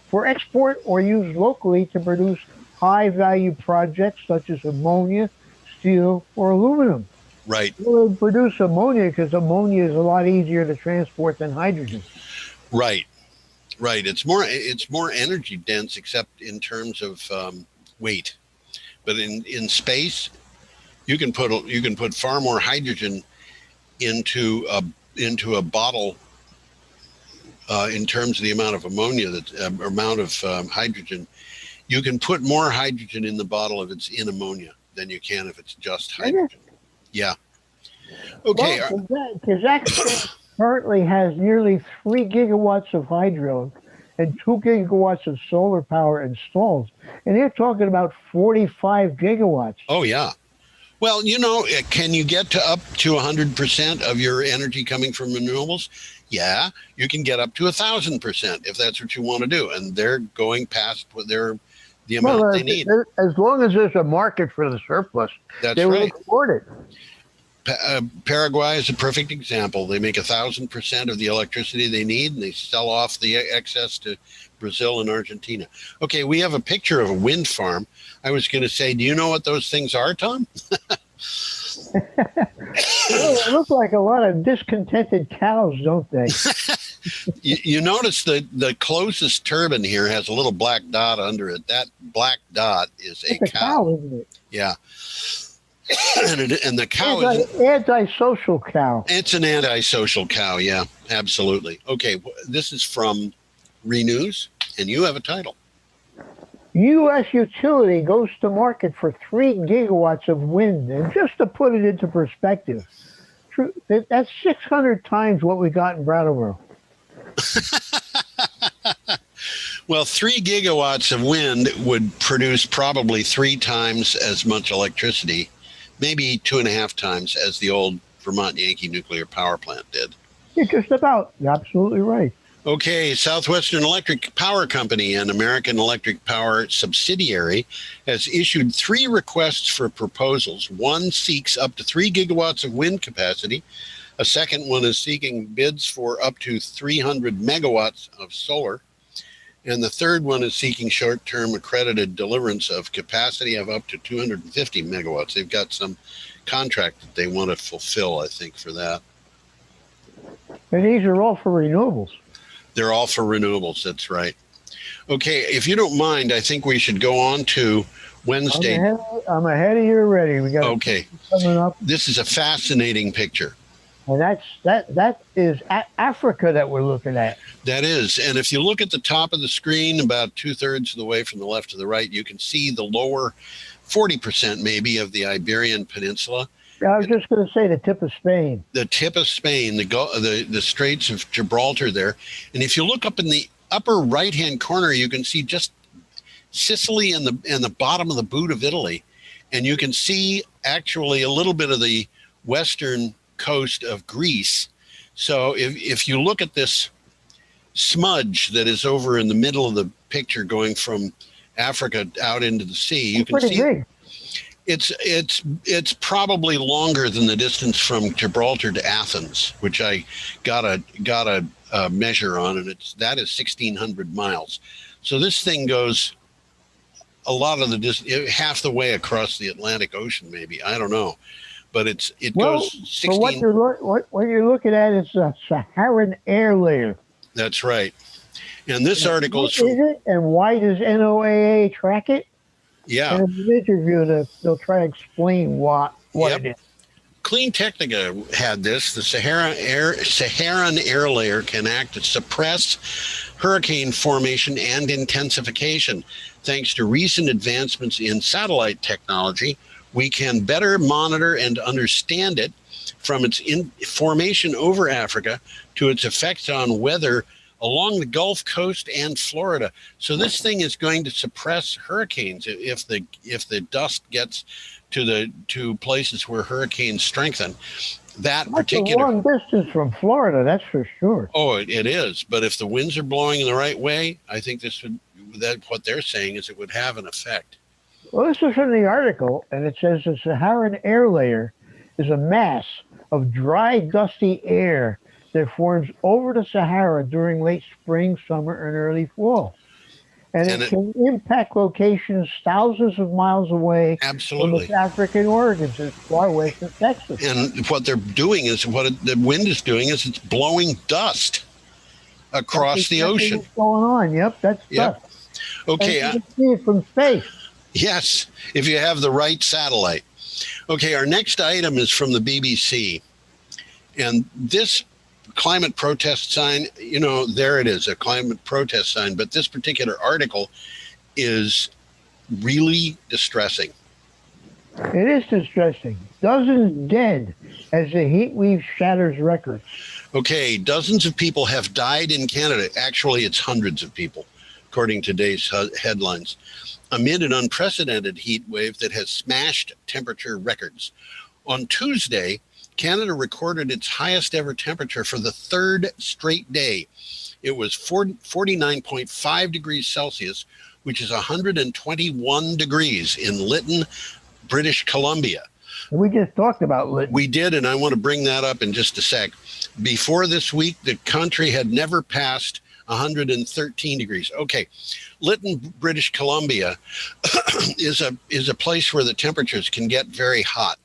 for export or used locally to produce high-value projects such as ammonia, steel, or aluminum. Right. We'll produce ammonia because ammonia is a lot easier to transport than hydrogen. Right. It's more energy dense, except in terms of weight. But in space, you can put far more hydrogen into a bottle in terms of the amount of ammonia hydrogen. You can put more hydrogen in the bottle if it's in ammonia than you can if it's just hydrogen. Yeah. Okay. Well, Kazakhstan currently has nearly 3 gigawatts of hydro and 2 gigawatts of solar power installed. And they're talking about 45 gigawatts. Oh, yeah. Well, can you get to up to 100% of your energy coming from renewables? Yeah, you can get up to 1,000% if that's what you want to do. And they're going past the amount they need. As long as there's a market for the surplus, they will export it. Paraguay is a perfect example. They make 1,000% of the electricity they need, and they sell off the excess to Brazil and Argentina. Okay, we have a picture of a wind farm. I was going to say, do you know what those things are, Tom? It looks like a lot of discontented cows, don't they? You notice the closest turbine here has a little black dot under it. That black dot is a cow. Isn't it? Yeah. And the cow is an antisocial cow. It's an antisocial cow. Yeah, absolutely. Okay, this is from Renews, and you have a title. U.S. utility goes to market for 3 gigawatts of wind. And just to put it into perspective, that's 600 times what we got in Brattleboro. Well, 3 gigawatts of wind would produce probably 3 times as much electricity, maybe 2.5 times as the old Vermont Yankee nuclear power plant did. You're just about. You're absolutely right. Okay, Southwestern Electric Power Company, an American Electric Power subsidiary, has issued 3 requests for proposals. One seeks up to 3 gigawatts of wind capacity. A second one is seeking bids for up to 300 megawatts of solar. And the third one is seeking short-term accredited deliverance of capacity of up to 250 megawatts. They've got some contract that they want to fulfill, I think, for that. And these are all for renewables. They're all for renewables. That's right. Okay, if you don't mind, I think we should go on to Wednesday. I'm ahead of you already. We got coming up. This is a fascinating picture. And that is Africa that we're looking at. That is. And if you look at the top of the screen, about 2/3 of the way from the left to the right, you can see the lower 40% maybe of the Iberian Peninsula. I was just going to say the tip of Spain. The tip of Spain, the Straits of Gibraltar there. And if you look up in the upper right-hand corner, you can see just Sicily and the bottom of the boot of Italy. and you can see actually a little bit of the western coast of Greece. So if you look at this smudge that is over in the middle of the picture going from Africa out into the sea, you can see big. it's probably longer than the distance from Gibraltar to Athens, which I got a measure on, and that is 1,600 miles. So this thing goes a lot of the half the way across the Atlantic Ocean, maybe, I don't know, but it goes 16. So what you're looking at is the Saharan air layer. That's right. And this article is Is it, and why does NOAA track it? Yeah. And in the interview, they'll try to explain what it is. Clean Technica had this. The Saharan air layer can act to suppress hurricane formation and intensification. Thanks to recent advancements in satellite technology, we can better monitor and understand it, from its formation over Africa to its effects on weather along the Gulf Coast and Florida. So this thing is going to suppress hurricanes if the dust gets to places where hurricanes strengthen. That's a long distance from Florida, that's for sure. Oh, it is. But if the winds are blowing in the right way, I think what they're saying is it would have an effect. Well, this is from the article, and it says the Saharan air layer is a mass of dry, dusty air that forms over the Sahara during late spring, summer, and early fall. And it can impact locations thousands of miles away from the African origins as far west as Texas. And what they're doing is, the wind is doing is it's blowing dust across the ocean. What's going on? Yep, that's dust. Okay. And you can see it from space. Yes, if you have the right satellite. Okay, our next item is from the BBC. And this climate protest sign, there it is, a climate protest sign. But this particular article is really distressing. It is distressing. Dozens dead as the heat wave shatters records. Okay, dozens of people have died in Canada. Actually, it's hundreds of people, according to today's headlines, amid an unprecedented heat wave that has smashed temperature records. On Tuesday, Canada recorded its highest ever temperature for the third straight day. It was 49.5 degrees Celsius, which is 121 degrees in Lytton, British Columbia. We just talked about Lytton. We did, and I want to bring that up in just a sec. Before this week, the country had never passed 113 degrees. Okay, Lytton, British Columbia is a place where the temperatures can get very hot.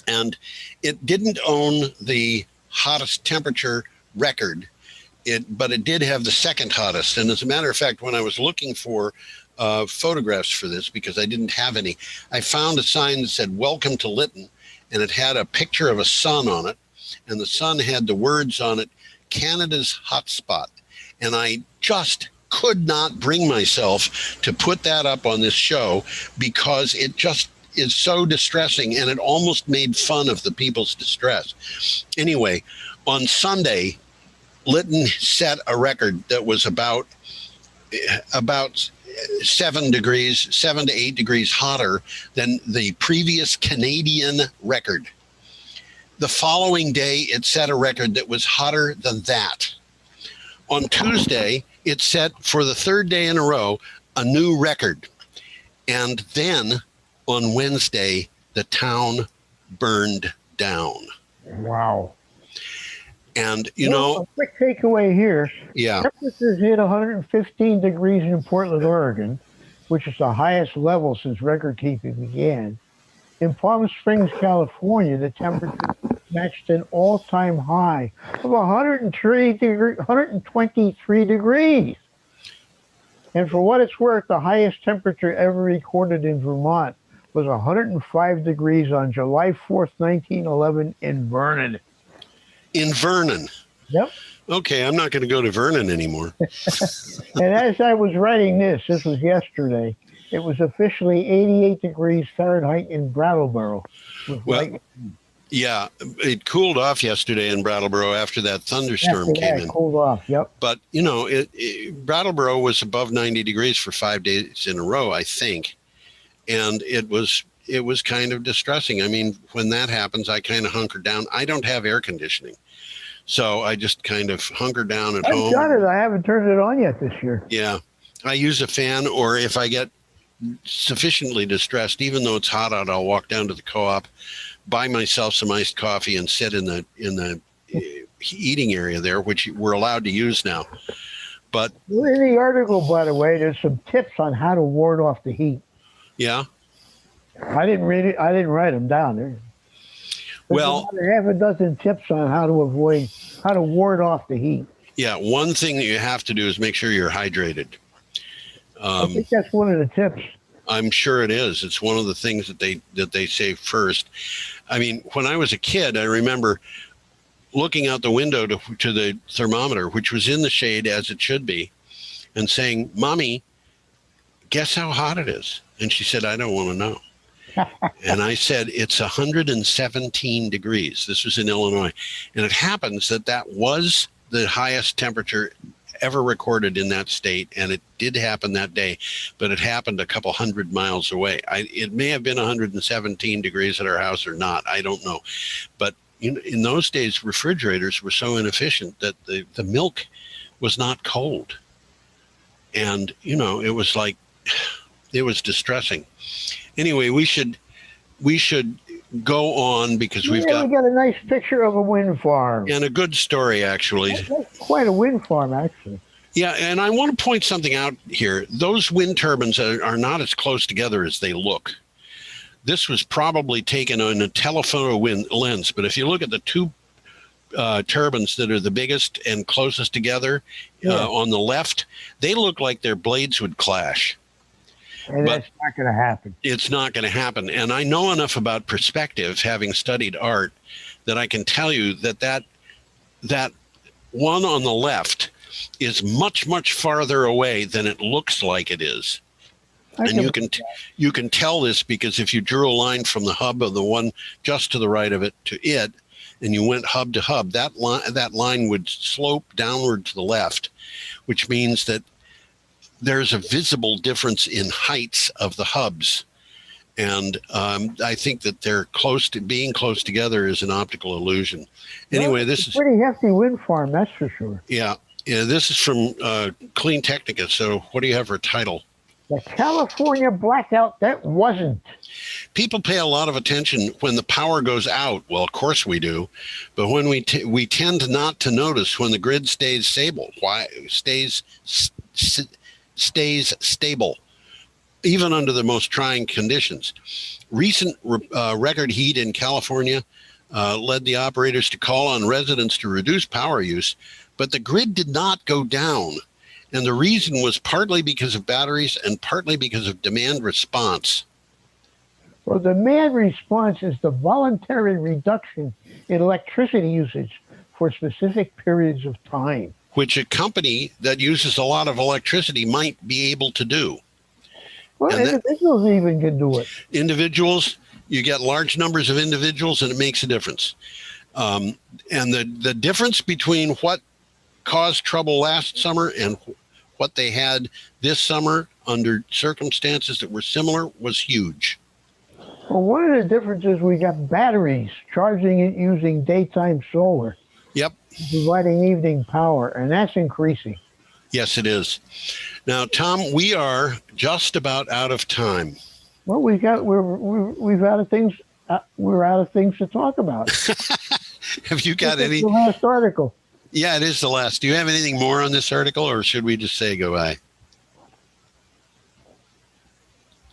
And it didn't own the hottest temperature record, but it did have the second hottest. And as a matter of fact, when I was looking for photographs for this, because I didn't have any, I found a sign that said, "Welcome to Lytton," and it had a picture of a sun on it, and the sun had the words on it, "Canada's hotspot." And I just could not bring myself to put that up on this show because it just is so distressing, and it almost made fun of the people's distress. Anyway, on Sunday, Lytton set a record that was about 7 to 8 degrees hotter than the previous Canadian record. The following day, it set a record that was hotter than that. On Tuesday, it set, for the third day in a row, a new record. And then on Wednesday, the town burned down. Wow. And, a quick takeaway here. Yeah. Temperatures hit 115 degrees in Portland, Oregon, which is the highest level since record keeping began. In Palm Springs, California, the temperature matched an all-time high of 123 degrees. And for what it's worth, the highest temperature ever recorded in Vermont was 105 degrees on July 4th, 1911 in Vernon. In Vernon? Yep. Okay, I'm not going to go to Vernon anymore. And as I was writing this was yesterday, it was officially 88 degrees Fahrenheit in Brattleboro. Well, yeah, it cooled off yesterday in Brattleboro after that thunderstorm came in. It cooled off, yep. But, Brattleboro was above 90 degrees for 5 days in a row, I think. and it was kind of distressing. I mean, when that happens, I kind of hunker down. I don't have air conditioning, so I just kind of hunker down at home. I've got it. I haven't turned it on yet this year. Yeah, I use a fan, or if I get sufficiently distressed, even though it's hot out, I'll walk down to the co-op, buy myself some iced coffee, and sit in the eating area there, which we're allowed to use now. But in the article, by the way, there's some tips on how to ward off the heat. yeah, I didn't read it. I didn't write them down there. Well, half a dozen tips on how to ward off the heat. Yeah, one thing that you have to do is make sure you're hydrated. I think that's one of the tips. I'm sure it is. It's one of the things that they say first. I mean, when I was a kid, I remember looking out the window to the thermometer, which was in the shade as it should be, and saying, "Mommy, guess how hot it is?" And she said, "I don't want to know." And I said, "It's 117 degrees. This was in Illinois. And it happens that was the highest temperature ever recorded in that state. And it did happen that day, but it happened a couple hundred miles away. It may have been 117 degrees at our house or not. I don't know. But in those days, refrigerators were so inefficient that the milk was not cold. And, it was like, it was distressing. Anyway, we should go on because we got a nice picture of a wind farm and a good story, actually. That's quite a wind farm, actually. Yeah, and I want to point something out here. Those wind turbines are not as close together as they look. This was probably taken on a telephoto lens, but if you look at the two turbines that are the biggest and closest together on the left, they look like their blades would clash. And that's not going to happen. It's not going to happen. And I know enough about perspective, having studied art, that I can tell you that one on the left is much, much farther away than it looks like it is. And you can tell this because if you drew a line from the hub of the one just to the right of it to it, and you went hub to hub, that line would slope downward to the left, which means that there's a visible difference in heights of the hubs. And I think that they're being close together is an optical illusion. Anyway, this is pretty hefty wind farm, that's for sure. Yeah, this is from Clean Technica. So what do you have for a title? The California blackout that wasn't. People pay a lot of attention when the power goes out. Well, of course we do. But when we tend not to notice when the grid stays stable. Why stays stable, even under the most trying conditions. Recent record heat in California led the operators to call on residents to reduce power use, but the grid did not go down. And the reason was partly because of batteries and partly because of demand response. Well, demand response is the voluntary reduction in electricity usage for specific periods of time, which a company that uses a lot of electricity might be able to do. Well, individuals even can do it. Individuals, you get large numbers of individuals and it makes a difference. And the difference between what caused trouble last summer and what they had this summer under circumstances that were similar was huge. Well, one of the differences, we got batteries charging it using daytime solar. Yep. Providing evening power, and that's increasing. Yes, it is. Now, Tom, we are just about out of time. Well, we're out of things. We're out of things to talk about. Have you got any? The last article. Yeah, it is the last. Do you have anything more on this article, or should we just say goodbye?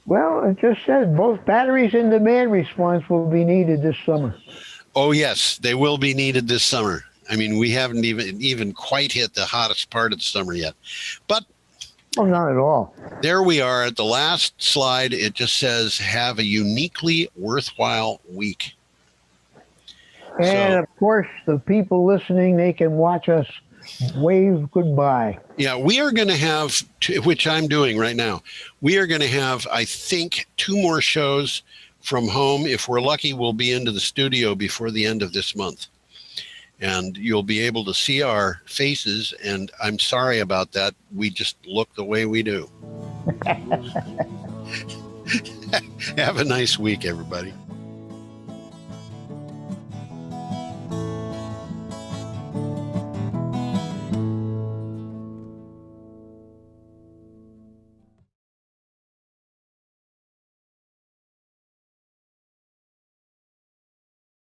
Well, it just said both batteries and demand response will be needed this summer. Oh, yes, they will be needed this summer. I mean, we haven't even quite hit the hottest part of the summer yet. But not at all. There we are at the last slide. It just says, have a uniquely worthwhile week. And of course, the people listening, they can watch us wave goodbye. Yeah, we are going to have, which I'm doing right now, we are going to have, I think, 2 more shows from home. If we're lucky, we'll be into the studio before the end of this month. And you'll be able to see our faces. And I'm sorry about that. We just look the way we do. Have a nice week, everybody.